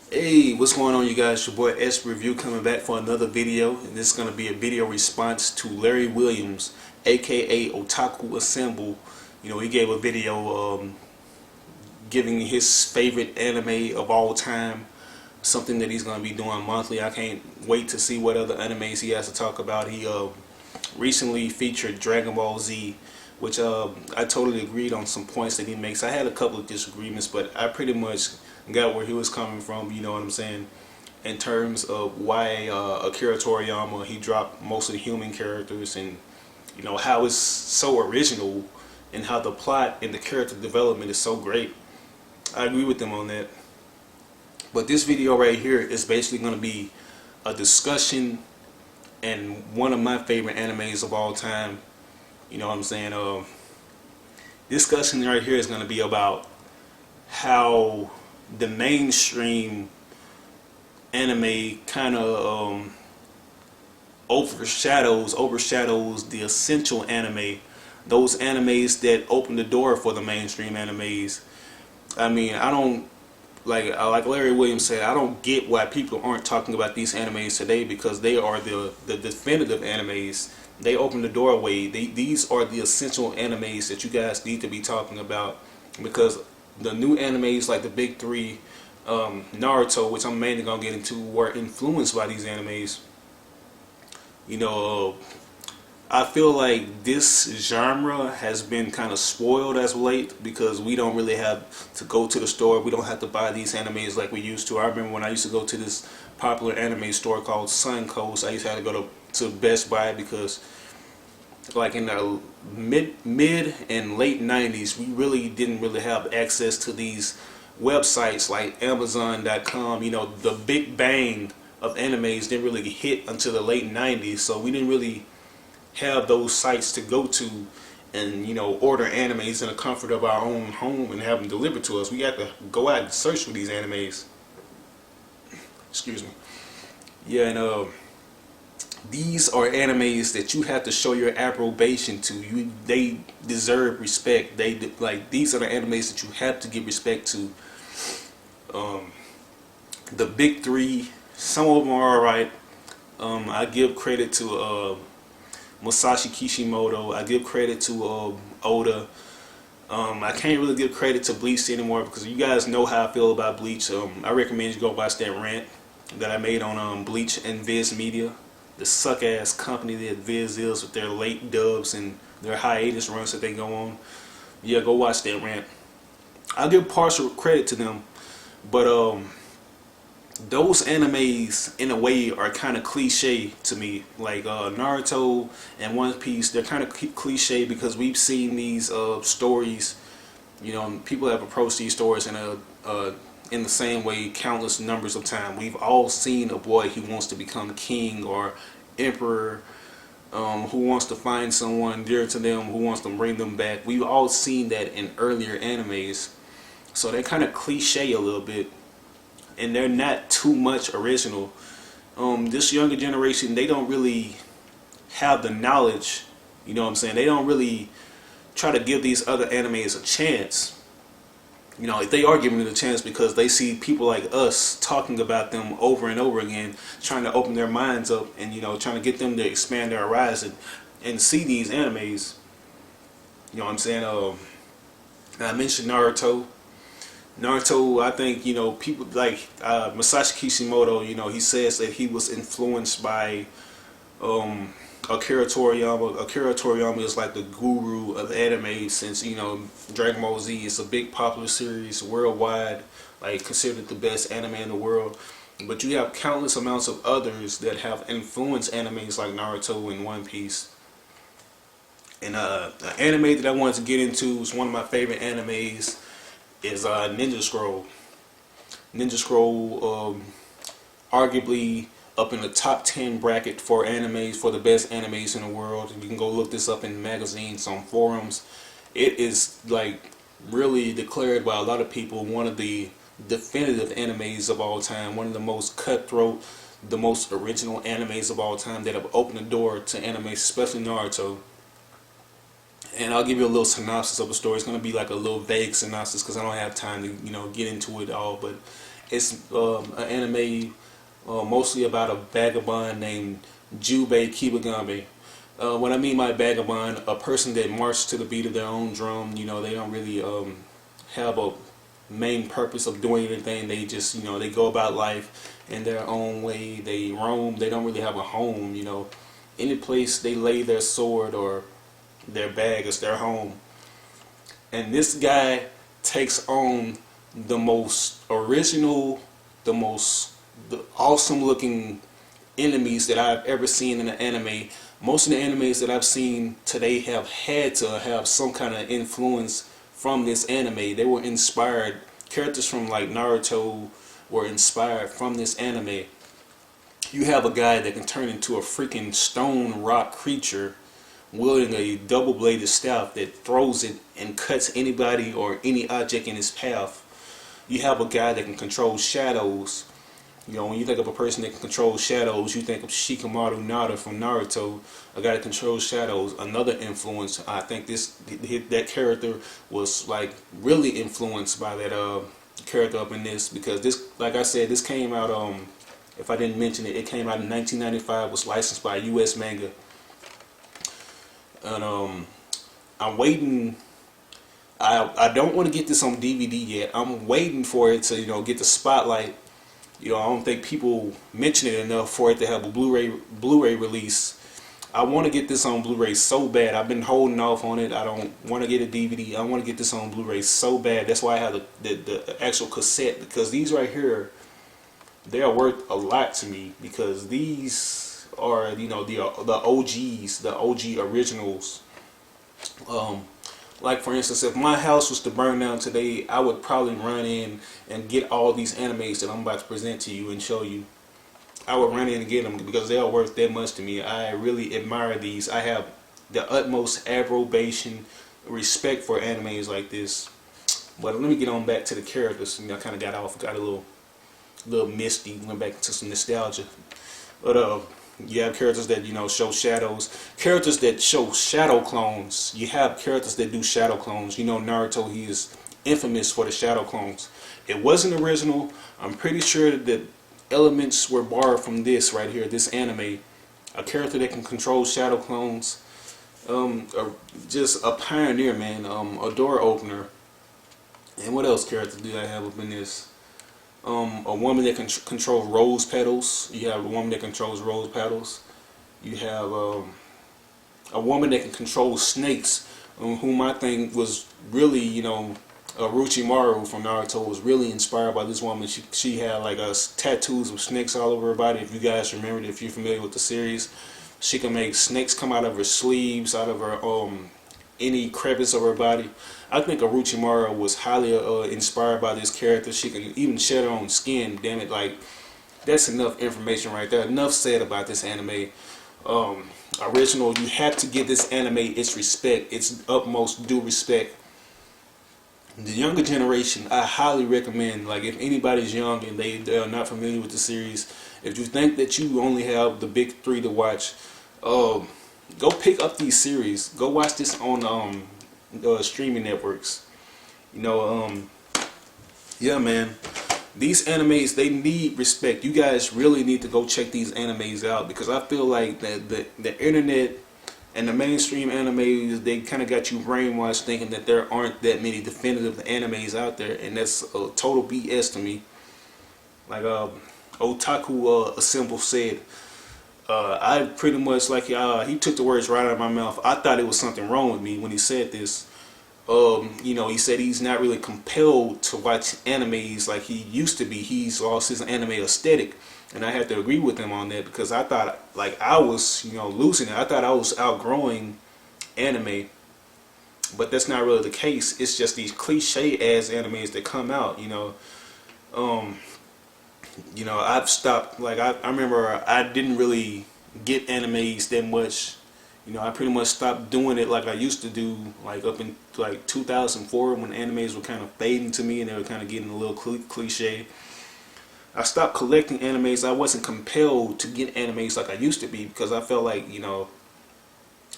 Hey, what's going on, you guys? Your boy EsperReview coming back for another video, and this is going to be a video response to Larry Williams, aka OtakuASSEMBLE. You know, he gave a video giving his favorite anime of all time, something that he's going to be doing monthly. I can't wait to see what other animes he has to talk about. He recently featured Dragon Ball Z, which I totally agreed on some points that he makes. I had a couple of disagreements, but I pretty much got where he was coming from, you know what I'm saying, in terms of why Akira Toriyama, he dropped most of the human characters, and you know how it's so original and how the plot and the character development is so great. I agree with them on that. But this video right here is basically going to be a discussion and one of my favorite animes of all time. You know what I'm saying? Discussion right here is going to be about how the mainstream anime kind of overshadows the essential anime, those animes that open the door for the mainstream animes. I mean, I don't like Larry Williams said, I don't get why people aren't talking about these animes today, because they are the definitive animes. They open the doorway. These are the essential animes that you guys need to be talking about, because the new animes like the big three, Naruto, which I'm mainly gonna get into, were influenced by these animes. You know, I feel like this genre has been kind of spoiled as of late, because we don't really have to go to the store. We don't have to buy these animes like we used to. I remember when I used to go to this popular anime store called Suncoast. I used to have to go to Best Buy, because like in the mid and late 90s, we really didn't really have access to these websites like Amazon.com. You know, the big bang of animes didn't really hit until the late 90s, so we didn't really have those sites to go to and, you know, order animes in the comfort of our own home and have them delivered to us. We had to go out and search for these animes. Excuse me. Yeah, and these are animes that you have to show your approbation to. They deserve respect. These are the animes that you have to give respect to. The big three, some of them are alright. I give credit to Masashi Kishimoto. I give credit to Oda. I can't really give credit to Bleach anymore, because you guys know how I feel about Bleach. I recommend you go watch that rant that I made on Bleach and Viz Media, the suck ass company that Viz is, with their late dubs and their hiatus runs that they go on. Yeah, go watch that rant. I'll give partial credit to them, but those animes in a way are kind of cliche to me. Like Naruto and One Piece, they're kind of cliche because we've seen these stories. You know, people have approached these stories in the same way countless numbers of times. We've all seen a boy who wants to become king or emperor, who wants to find someone dear to them, who wants to bring them back. We've all seen that in earlier animes, so they're kind of cliche a little bit, and they're not too much original. This younger generation, they don't really have the knowledge, you know what I'm saying? They don't really try to give these other animes a chance. You know, they are giving it a chance because they see people like us talking about them over and over again, trying to open their minds up and, you know, trying to get them to expand their horizon and see these animes. You know what I'm saying? I mentioned Naruto. Naruto, I think, you know, people like Masashi Kishimoto, you know, he says that he was influenced by Akira Toriyama. Akira Toriyama is like the guru of anime, since, you know, Dragon Ball Z is a big popular series worldwide, like considered the best anime in the world. But you have countless amounts of others that have influenced animes like Naruto and One Piece. And an anime that I wanted to get into is one of my favorite animes, is Ninja Scroll. Ninja Scroll, arguably up in the top 10 bracket for animes, for the best animes in the world. You can go look this up in magazines, on forums. It is like really declared by a lot of people one of the definitive animes of all time, one of the most cutthroat, the most original animes of all time that have opened the door to anime, especially Naruto. And I'll give you a little synopsis of the story. It's going to be like a little vague synopsis because I don't have time to, you know, get into it all. But It's an anime mostly about a vagabond named Jubei Kibagami. What I mean by vagabond, a person that marches to the beat of their own drum. You know, they don't really have a main purpose of doing anything. They just, you know, they go about life in their own way. They roam. They don't really have a home. You know, any place they lay their sword or their bag is their home. And this guy takes on the most original, the awesome looking enemies that I've ever seen in an anime. Most of the animes that I've seen today have had to have some kind of influence from this anime. They were inspired. Characters from like Naruto were inspired from this anime. You have a guy that can turn into a freaking stone rock creature wielding a double-bladed staff that throws it and cuts anybody or any object in his path. You have a guy that can control shadows. You know, when you think of a person that can control shadows, you think of Shikamaru Nada from Naruto, a guy that controls shadows. Another influence, I think that character was like really influenced by that character up in this, because this, like I said, this came out, if I didn't mention it, it came out in 1995, was licensed by US Manga. And I'm waiting. I don't want to get this on DVD yet. I'm waiting for it to, you know, get the spotlight. You know, I don't think people mention it enough for it to have a Blu-ray release. I want to get this on Blu-ray so bad. I've been holding off on it. I don't want to get a DVD. I want to get this on Blu-ray so bad. That's why I have the actual cassette, because these right here, they are worth a lot to me, because these are, you know, the OGs, the OG originals. Like for instance, if my house was to burn down today, I would probably run in and get all these animes that I'm about to present to you and show you. I would run in and get them because they are worth that much to me. I really admire these. I have the utmost approbation, respect for animes like this. But let me get on back to the characters. You know, I kind of got a little misty, went back into some nostalgia. But you have characters that, you know, show shadows. Characters that show shadow clones. You have characters that do shadow clones. You know, Naruto, he is infamous for the shadow clones. It wasn't original. I'm pretty sure that elements were borrowed from this right here, this anime. A character that can control shadow clones. Just a pioneer, man. A door opener. And what else characters do I have up in this? A woman that can control rose petals. You have a woman that controls rose petals. You have a woman that can control snakes, whom I think was really, you know, Orochimaru from Naruto was really inspired by this woman. She had like tattoos of snakes all over her body. If you guys remember, if you're familiar with the series, she can make snakes come out of her sleeves, out of her any crevice of her body. I think Orochimaru was highly inspired by this character. She can even shed her own skin. Damn it, like, that's enough information right there. Enough said about this anime. Original, you have to give this anime its respect, its utmost due respect. The younger generation, I highly recommend, like, if anybody's young and they are not familiar with the series, if you think that you only have the big three to watch, go pick up these series. Go watch this on streaming networks. You know, yeah, man. These animes, they need respect. You guys really need to go check these animes out, because I feel like that the internet and the mainstream animes, they kind of got you brainwashed thinking that there aren't that many definitive animes out there, and that's a total BS to me. Like OtakuASSEMBLE said, I pretty much, like, he took the words right out of my mouth. I thought it was something wrong with me when he said this. You know, he said he's not really compelled to watch animes like he used to be. He's lost his anime aesthetic. And I had to agree with him on that, because I thought, like, I was, you know, losing it. I thought I was outgrowing anime. But that's not really the case. It's just these cliche-ass animes that come out, you know. You know, I've stopped, like, I remember I didn't really get animes that much. You know, I pretty much stopped doing it like I used to do, like up in like 2004, when animes were kind of fading to me and they were kind of getting a little cliche. I stopped collecting animes. I wasn't compelled to get animes like I used to be, because I felt like, you know,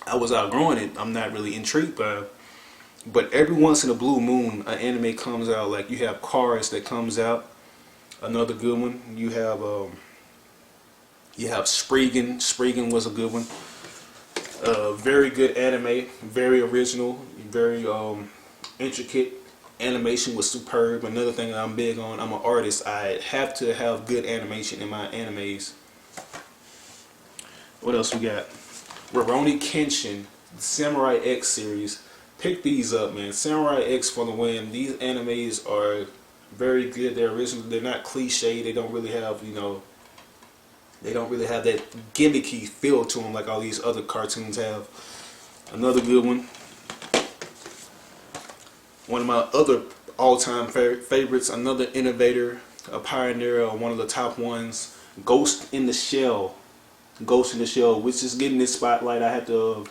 I was outgrowing it. I'm not really intrigued by it. But every once in a blue moon, an anime comes out. Like, you have Cars that comes out. Another good one. You have Spriggan. Spriggan was a good one. Very good anime, very original, very intricate. Animation was superb. Another thing I'm big on, I'm an artist. I have to have good animation in my animes. What else we got? Rurouni Kenshin, Samurai X series. Pick these up, man. Samurai X for the win. These animes are very good. They're original. They're not cliche. They don't really have, they don't really have that gimmicky feel to them like all these other cartoons have. Another good one. One of my other all-time favorites. Another innovator, a pioneer, one of the top ones. Ghost in the Shell. Ghost in the Shell, which is getting this spotlight. I have to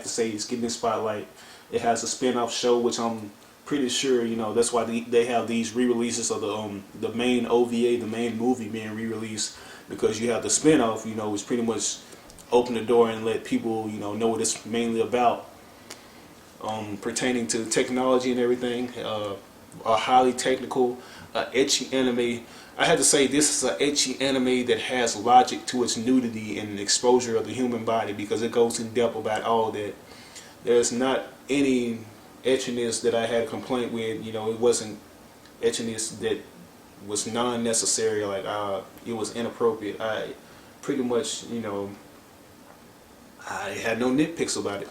say it's getting this spotlight. It has a spin-off show, which I'm pretty sure, that's why they have these re-releases of the main OVA, the main movie being re-released, because you have the spin-off, which pretty much open the door and let people, know what it's mainly about, pertaining to technology and everything. A highly technical, ecchi anime. I had to say this is an ecchi anime that has logic to its nudity and exposure of the human body, because it goes in depth about all that. There's not any etchiness that I had a complaint with. It wasn't etchiness that was non-necessary, like it was inappropriate. I pretty much, I had no nitpicks about it.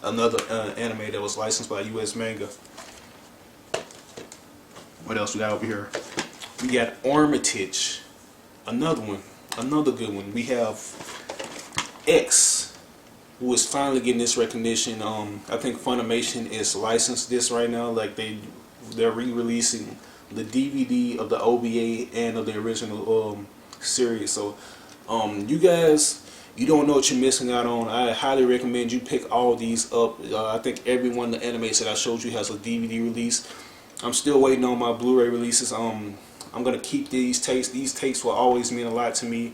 Another anime that was licensed by US Manga. What else we got over here? We got Armitage, another one, another good one. We have X, who is finally getting this recognition. I think Funimation is licensed this right now. Like they're re-releasing the DVD of the OVA and of the original series. So you guys, you don't know what you're missing out on. I highly recommend you pick all these up. I think every one of the animes that I showed you has a DVD release. I'm still waiting on my Blu-ray releases. I'm gonna keep these tapes. These tapes will always mean a lot to me.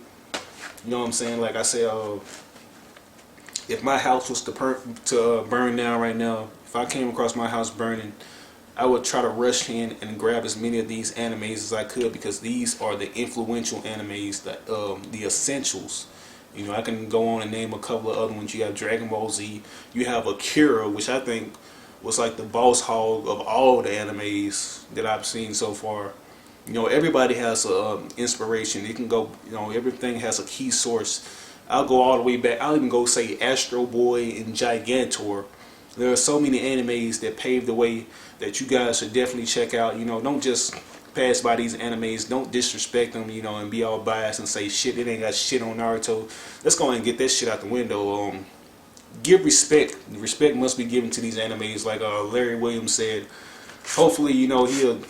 You know what I'm saying? Like I said, if my house was to burn down right now, if I came across my house burning, I would try to rush in and grab as many of these animes as I could, because these are the influential animes, the essentials. I can go on and name a couple of other ones. You have Dragon Ball Z. You have Akira, which I think was like the boss hog of all the animes that I've seen so far. Everybody has an inspiration. You can go, everything has a key source. I'll go all the way back. I'll even go say Astro Boy and Gigantor. There are so many animes that paved the way that you guys should definitely check out. Don't just pass by these animes. Don't disrespect them, and be all biased and say shit, it ain't got shit on Naruto. Let's go ahead and get that shit out the window. Give respect. Respect must be given to these animes, like Larry Williams said. Hopefully, he'll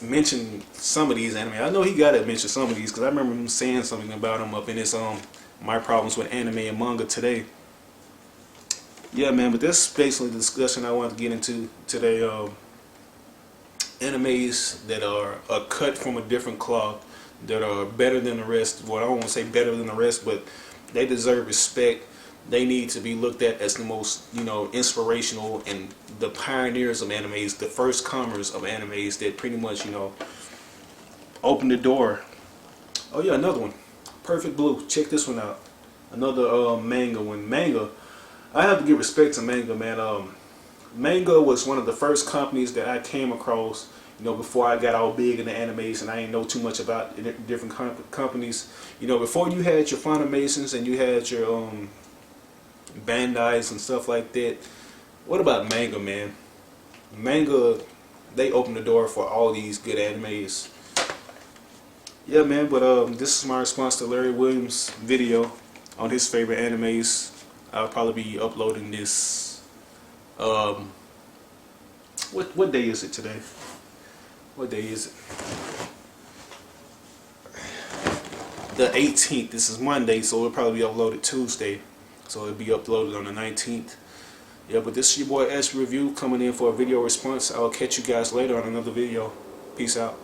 mention some of these anime. I know he gotta mention some of these, because I remember him saying something about them up in his My Problems with Anime and Manga today. Yeah, man, but that's basically the discussion I wanted to get into today. Animes that are cut from a different cloth, that are better than the rest. Well, I don't want to say better than the rest, but they deserve respect. They need to be looked at as the most, inspirational and the pioneers of animes, the first comers of animes that pretty much, opened the door. Oh yeah, another one, Perfect Blue. Check this one out. Another manga one. Manga, I have to give respect to Manga, man. Manga was one of the first companies that I came across, before I got all big into animes, and I didn't know too much about different companies. Before you had your Funimations and you had your Bandais and stuff like that. What about Manga, man? Manga, they opened the door for all these good animes. Yeah, man, but this is my response to Larry Williams' video on his favorite animes. I'll probably be uploading this. What day is it today? What day is it? The 18th. This is Monday, so it'll probably be uploaded Tuesday. So it'll be uploaded on the 19th. Yeah, but this is your boy EsperReview coming in for a video response. I'll catch you guys later on another video. Peace out.